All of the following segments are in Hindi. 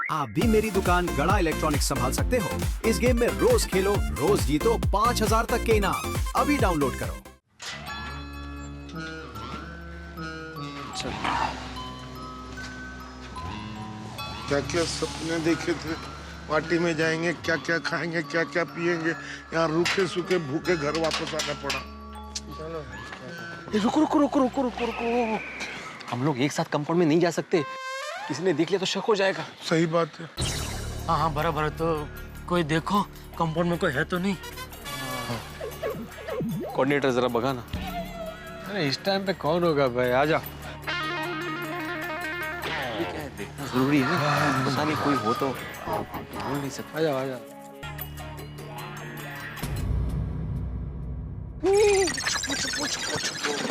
आप भी मेरी दुकान गड़ा इलेक्ट्रॉनिक्स संभाल सकते हो। इस गेम में रोज खेलो, रोज जीतो 5000 तक के इनाम। अभी डाउनलोड करो। क्या क्या सपने देखे थे, पार्टी में जाएंगे, क्या क्या खाएंगे, क्या क्या पिएंगे, यहाँ रूखे सूखे भूखे घर वापस आना पड़ा। रुको रुको रुको रुको रुको रुको, हम लोग एक साथ कंपाउंड में नहीं जा सकते, किसी ने देख लिया तो शक हो जाएगा। सही बात है। हाँ हाँ बराबर है। तो कोई देखो कंपाउंड में कोई है तो नहीं। कोऑर्डिनेटर जरा बगा ना। अरे इस टाइम पे कौन होगा भाई, आ जाओ। ये क्या है, देखना जरूरी है ना, पता नहीं कोई हो तो बोल नहीं सकता। आ जाओ आ जाओ।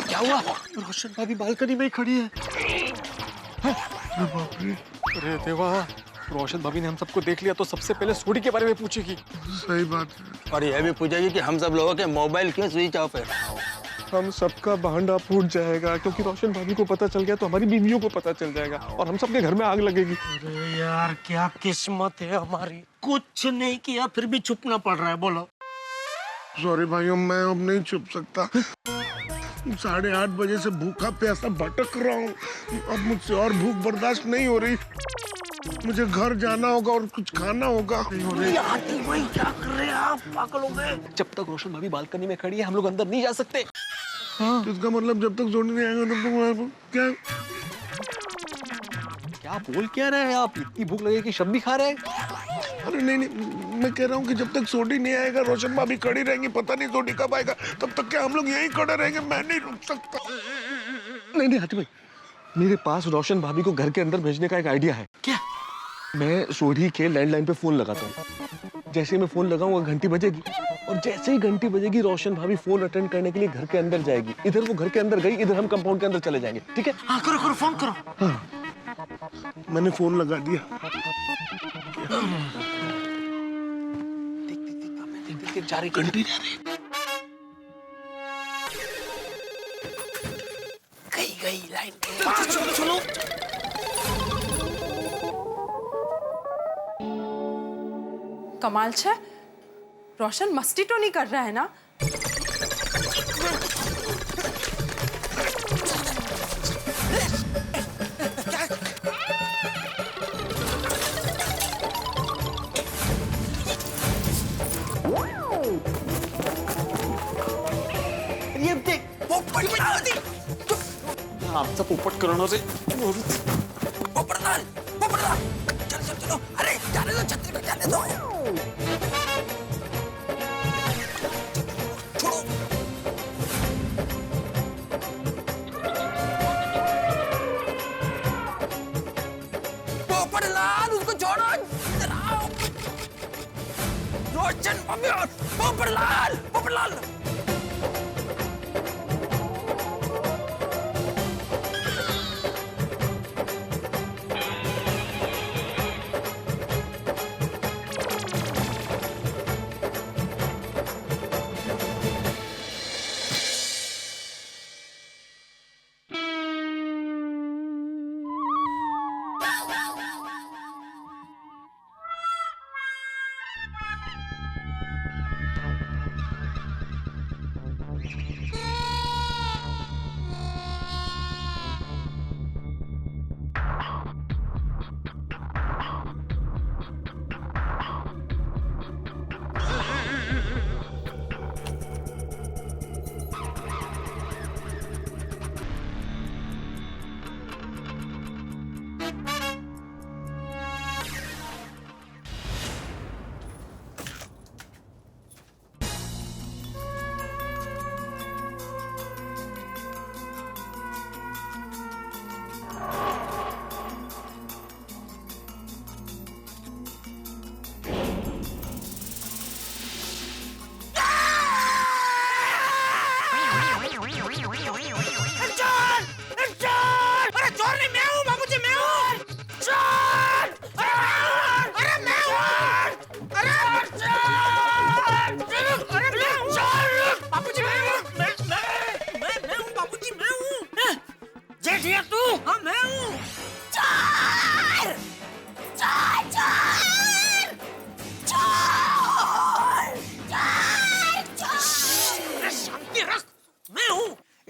क्या हुआ? रोशन भाभी बालकनी में ही खड़ी है। अरे देवा, रोशन भाभी ने हम सबको देख लिया तो सबसे पहले सोडी के बारे में पूछेगी। सही बात है। और यह भी पूछेगी कि हम सब लोगों के मोबाइल क्यों स्विच ऑफ है। हम सबका भांडा फूट जाएगा क्योंकि रोशन भाभी को पता चल गया तो हमारी बीवियों को पता चल जाएगा और हम सबके घर में आग लगेगी। अरे यार क्या किस्मत है हमारी, कुछ नहीं किया फिर भी छुपना पड़ रहा है। बोलो। सॉरी भाइयों, मैं अब नहीं छुप सकता। 8:30 बजे से भूखा प्यासा भटक रहा हूँ, अब मुझसे और भूख बर्दाश्त नहीं हो रही। मुझे घर जाना होगा और कुछ खाना होगा। भाई क्या कर रहे हैं आप, पागल हो गए? जब तक रोशन भाभी बालकनी में खड़ी है हम लोग अंदर नहीं जा सकते। तो इसका मतलब जब तक जोड़ी नहीं आएगा तब तक क्या? क्या बोल क्या रहे हैं आप? इतनी भूख लगे कि शब्द भी खा रहे हैं? अरे नहीं नहीं, मैं कह रहा हूँ कि जब तक सोडी नहीं आएगा रोशन भाभी खड़ी रहेंगी, पता नहीं सोडी कब आएगा, तब तक क्या हम लोग यहीं खड़े रहेंगे? मैं नहीं रुक सकता। नहीं नहीं हाथी भाई, मेरे पास रोशन भाभी को घर के अंदर भेजने का एक आइडिया है। क्या? मैं सोडी के लैंडलाइन पे फोन लगाता हूँ। जैसे ही मैं फोन लगाऊंगा घंटी बजेगी और जैसे ही घंटी बजेगी रोशन भाभी फोन अटेंड करने के लिए घर के अंदर जाएगी। इधर वो घर के अंदर गई, इधर हम कंपाउंड के अंदर चले जाएंगे। ठीक है? हाँ करो करो, फोन करो। हाँ, मैंने फोन लगा दिया। देख जा रही घंटी जा रही। गई लाइन। चलो चलो। कमाल छे, रोशन मस्ती तो नहीं कर रहा है ना? ये देख आमचा पोपट करणं रे। पोपटलाल, पोपटलाल, चलो चलो चलो, अरे जाने दो, छतरी को जाने दो। छोड़ो। पोपटलाल उसको छोड़ो, इधर आओ। रोशन भाभी और पोपटलाल, पोपटलाल।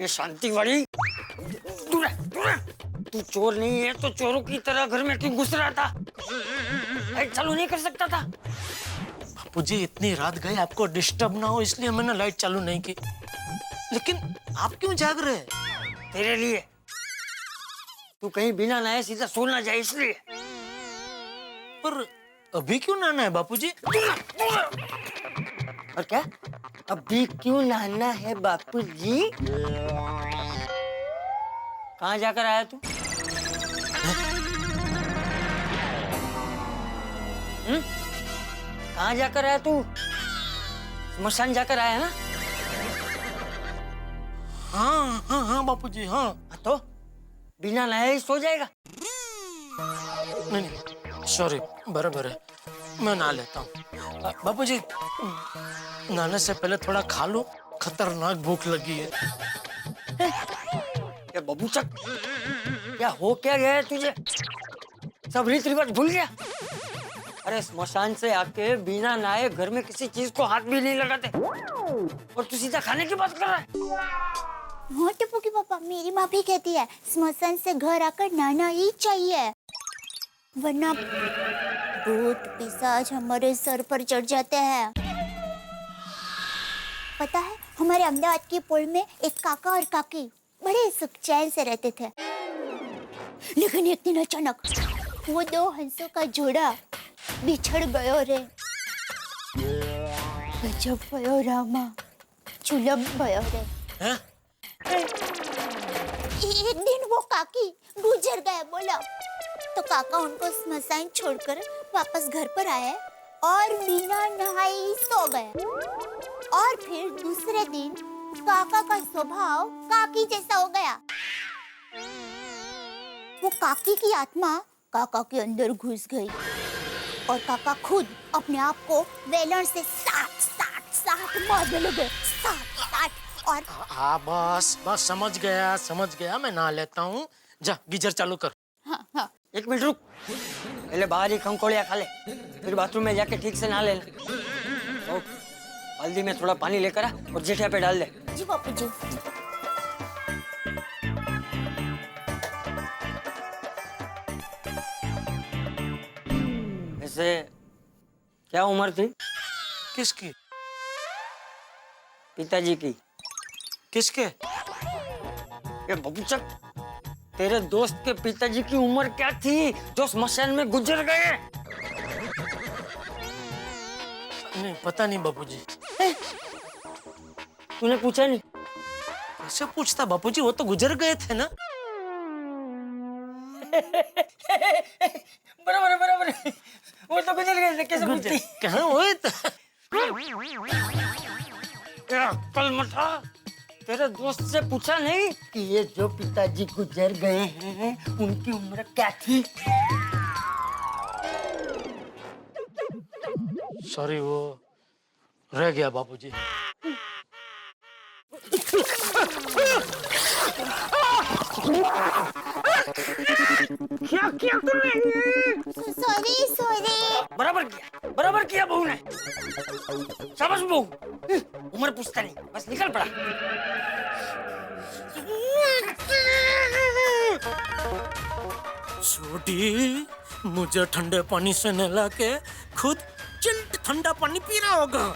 ये शांति वाली, दूर रह, दूर रह। तू चोर नहीं है तो चोरों की तरह घर में क्यों घुस रहा था? लाइट चालू नहीं कर सकता था? बापूजी इतनी रात गए आपको डिस्टर्ब ना हो इसलिए मैंने लाइट चालू नहीं की। लेकिन आप क्यों जाग रहे हैं? तेरे लिए। तू कहीं बिना नहाए सीधा सो ना जाए इसलिए। पर अभी क्यों नहाना है बापूजी? और क्या? अभी क्यों नहाना है बापूजी? कहाँ जाकर आया तू? कहाँ जाकर आया तू? स्मशान जाकर आया ना? हाँ हाँ हाँ बापूजी हाँ। तो बिना नहाए ही सो जाएगा? नहीं नहीं सॉरी, बराबर है, मैं नहा लेता हूँ। बापूजी नहाने से पहले थोड़ा खा लो, खतरनाक भूख लगी है। ये बबूचक, क्या हो क्या गया है तुझे? सब रीत रिवाज भूल गया? अरे स्मशान से आके बिना नहाए घर में किसी चीज को हाथ भी नहीं लगाते और तू सीधा खाने की बात कर रहा है। हाँ टप्पू की पापा, मेरी माँ भी कहती है स्मशान से घर आकर नहाना ही चाहिए, वरना भूत पिशाच हमारे सर पर चढ़ जाते हैं। पता है हमारे अहमदाबाद की पुल में एक काका और काकी बड़े सुख चैन से रहते थे, लेकिन एक दिन अचानक वो दो हंसों का जोड़ा बिछड़ गयो रे। गजब भयो रामा, चुलम भयो रे। एक दिन वो काकी गुजर गए बोला, तो काका उनको स्मशान छोड़कर वापस घर पर आए और बिना नहाए ही सो गए। और फिर दूसरे दिन काका का स्वभाव काकी जैसा हो गया। वो काकी की आत्मा काका के अंदर घुस गई और काका खुद अपने आप को वेलण से साठ मारने लगे, साठ। और हाँ बस बस समझ गया, मैं नहा लेता हूँ। जा गीजर चालू कर। हाँ। एक मिनट रुक, पहले बाहर ही खंकोड़िया खा ले, फिर बाथरूम में जाके ठीक से नहा ले। हल्दी में थोड़ा पानी लेकर आ और जेठिया पे डाल दे। जी बापू जी। वैसे क्या उम्र थी? किसकी? पिताजी की। किसके? ये बबूचक, तेरे दोस्त के पिताजी की उम्र क्या थी जो स्मशान में गुजर गए? नहीं पता नहीं बापूजी। तूने पूछा नहीं? कैसे पूछता बापूजी, वो तो गुजर गए थे ना। बराबर वो तो गुजर गए थे, कैसे पूछती? कहाँ हुए तो? कल मठा, तेरे दोस्त से पूछा नहीं कि ये जो पिताजी गुजर गए हैं उनकी उम्र क्या थी? सॉरी, वो रह गया बापूजी। क्या किया तूने? सॉरी। बराबर किया बहू ने। शाबाश बहू, उम्र पूछता नहीं, बस निकल पड़ा। छोटी, मुझे ठंडे पानी से नहला के खुद चिल्ड ठंडा पानी पी रहा होगा।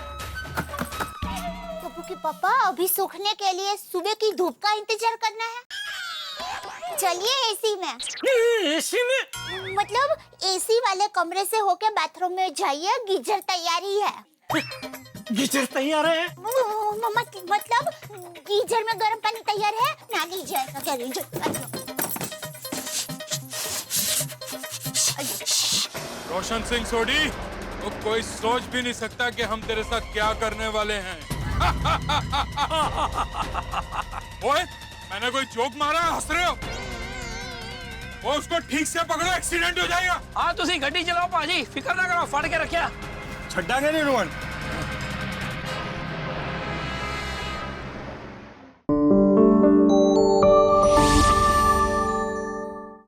टप्पू के पापा, अभी सूखने के लिए सुबह की धूप का इंतजार करना है। चलिए एसी में। एसी में? मतलब एसी वाले कमरे से होके बाथरूम में जाइए, गीजर तैयारी है। गीजर तैयार है? मतलब गीजर में गर्म पानी तैयार है ना? गीजर क्या गीजर? रोशन सिंह सोडी, तो कोई सोच भी नहीं सकता कि हम तेरे साथ क्या करने वाले हैं। ओए, मैंने कोई जोक मारा, हंस रहे हो? वो उसको ठीक से पकड़ो, एक्सीडेंट हो जाएगा। हाँ तुसी गड्डी चलाओ पाजी, फिक्र ना करो, फड़ के रखिया। छड्डा नहीं रोहन।